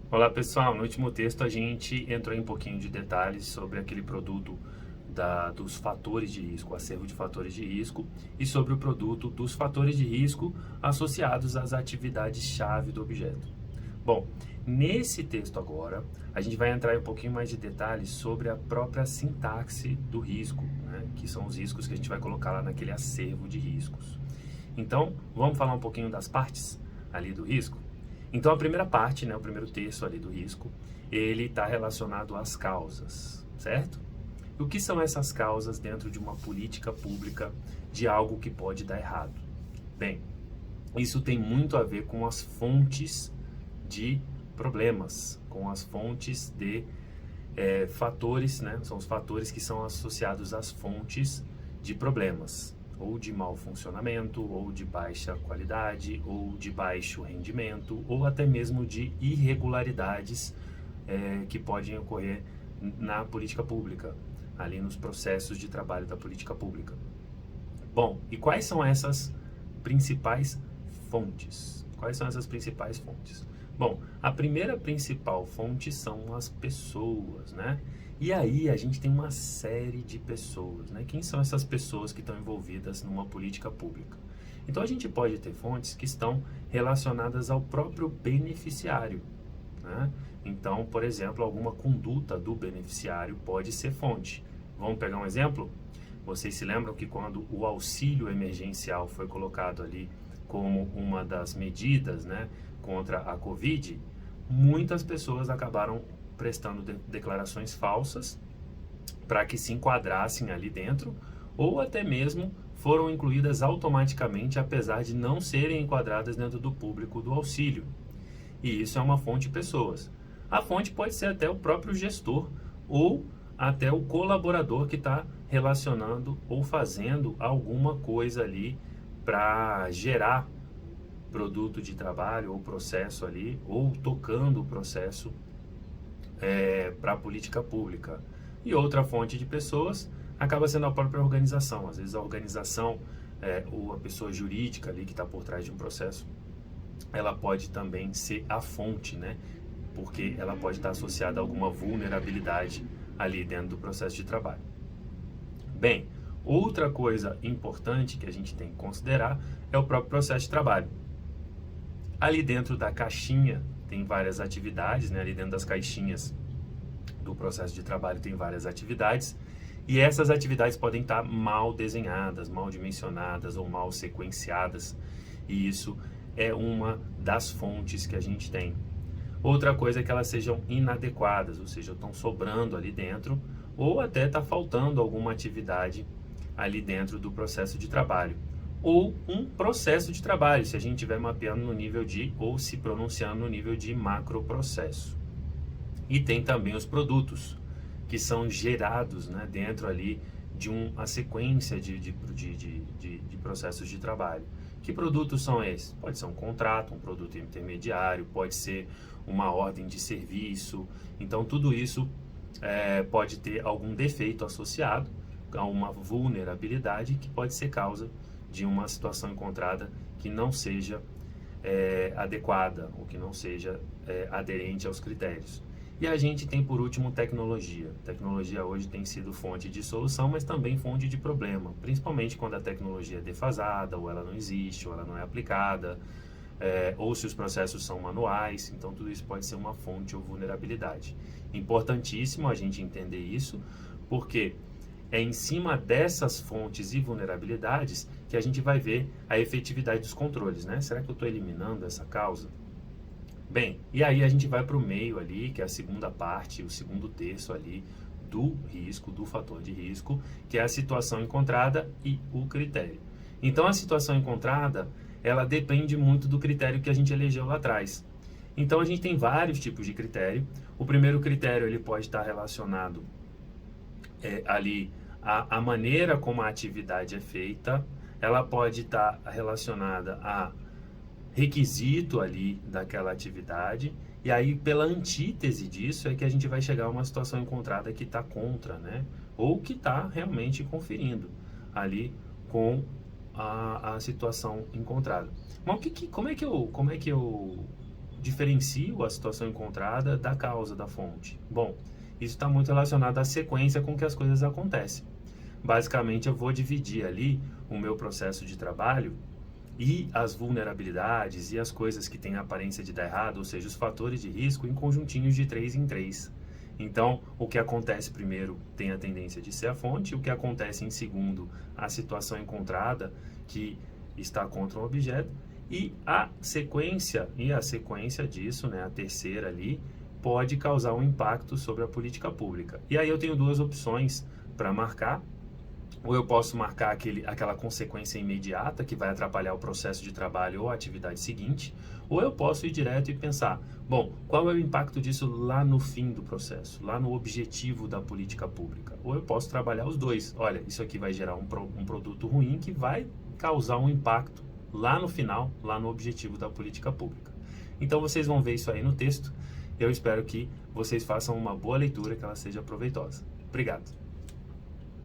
Olá pessoal, no último texto a gente entrou em um pouquinho de detalhes sobre aquele produto dos fatores de risco, o acervo de fatores de risco, e sobre o produto dos fatores de risco associados às atividades-chave do objeto. Bom, nesse texto agora, a gente vai entrar em um pouquinho mais de detalhes sobre a própria sintaxe do risco, né, que são os riscos que a gente vai colocar lá naquele acervo de riscos. Então, vamos falar um pouquinho das partes ali do risco? Então, a primeira parte, né, o primeiro terço ali do risco, ele está relacionado às causas, certo? E o que são essas causas dentro de uma política pública de algo que pode dar errado? Bem, isso tem muito a ver com as fontes de problemas, com as fontes de fatores, né? São os fatores que são associados às fontes de problemas, ou de mau funcionamento, ou de baixa qualidade, ou de baixo rendimento, ou até mesmo de irregularidades que podem ocorrer na política pública, ali nos processos de trabalho da política pública. Bom, e quais são essas principais fontes? Quais são essas principais fontes? Bom, a primeira principal fonte são as pessoas, né? E aí a gente tem uma série de pessoas, né? Quem são essas pessoas que estão envolvidas numa política pública? Então a gente pode ter fontes que estão relacionadas ao próprio beneficiário, né? Então, por exemplo, alguma conduta do beneficiário pode ser fonte. Vamos pegar um exemplo? Vocês se lembram que quando o auxílio emergencial foi colocado ali como uma das medidas, né, contra a Covid, muitas pessoas acabaram prestando declarações falsas para que se enquadrassem ali dentro, ou até mesmo foram incluídas automaticamente, apesar de não serem enquadradas dentro do público do auxílio. E isso é uma fonte de pessoas. A fonte pode ser até o próprio gestor ou até o colaborador que está relacionando ou fazendo alguma coisa ali para gerar produto de trabalho ou processo ali, ou tocando o processo para a política pública. E outra fonte de pessoas acaba sendo a própria organização. Às vezes a organização ou a pessoa jurídica ali que está por trás de um processo, ela pode também ser a fonte, né? Porque ela pode estar associada a alguma vulnerabilidade ali dentro do processo de trabalho. Bem, outra coisa importante que a gente tem que considerar é o próprio processo de trabalho. Ali dentro da caixinha tem várias atividades, né? Ali dentro das caixinhas do processo de trabalho tem várias atividades, e essas atividades podem estar mal desenhadas, mal dimensionadas ou mal sequenciadas, e isso é uma das fontes que a gente tem. Outra coisa é que elas sejam inadequadas, ou seja, estão sobrando ali dentro, ou até está faltando alguma atividade ali dentro do processo de trabalho. Ou um processo de trabalho, se a gente estiver mapeando no nível de, ou se pronunciando no nível de macroprocesso. E tem também os produtos, que são gerados, né, dentro ali de uma sequência de processos de trabalho. Que produtos são esses? Pode ser um contrato, um produto intermediário, pode ser uma ordem de serviço. Então, tudo isso pode ter algum defeito associado a uma vulnerabilidade que pode ser causa de uma situação encontrada que não seja adequada ou que não seja aderente aos critérios. E a gente tem, por último, tecnologia. Tecnologia hoje tem sido fonte de solução, mas também fonte de problema, principalmente quando a tecnologia é defasada, ou ela não existe, ou ela não é aplicada, ou se os processos são manuais. Então, tudo isso pode ser uma fonte ou vulnerabilidade. Importantíssimo a gente entender isso, porque é em cima dessas fontes e vulnerabilidades que a gente vai ver a efetividade dos controles, né? Será que eu estou eliminando essa causa? Bem, e aí a gente vai para o meio ali, que é a segunda parte, o segundo terço ali do risco, do fator de risco, que é a situação encontrada e o critério. Então, a situação encontrada, ela depende muito do critério que a gente elegeu lá atrás. Então, a gente tem vários tipos de critério. O primeiro critério, ele pode estar relacionado ali à maneira como a atividade é feita, ela pode estar relacionada a requisito ali daquela atividade, e aí pela antítese disso é que a gente vai chegar a uma situação encontrada que está contra, né? Ou que está realmente conferindo ali com a situação encontrada. Mas como é que eu diferencio a situação encontrada da causa, da fonte? Bom, isso está muito relacionado à sequência com que as coisas acontecem. Basicamente, eu vou dividir ali o meu processo de trabalho e as vulnerabilidades e as coisas que têm a aparência de dar errado, ou seja, os fatores de risco, em conjuntinhos de 3 em 3. Então, o que acontece primeiro tem a tendência de ser a fonte, o que acontece em segundo, a situação encontrada que está contra um objeto, e a sequência disso, né, a terceira ali, pode causar um impacto sobre a política pública. E aí eu tenho duas opções para marcar. Ou eu posso marcar aquela consequência imediata que vai atrapalhar o processo de trabalho ou a atividade seguinte, ou eu posso ir direto e pensar, bom, qual é o impacto disso lá no fim do processo, lá no objetivo da política pública? Ou eu posso trabalhar os dois. Olha, isso aqui vai gerar um produto ruim que vai causar um impacto lá no final, lá no objetivo da política pública. Então vocês vão ver isso aí no texto. Eu espero que vocês façam uma boa leitura, que ela seja proveitosa. Obrigado.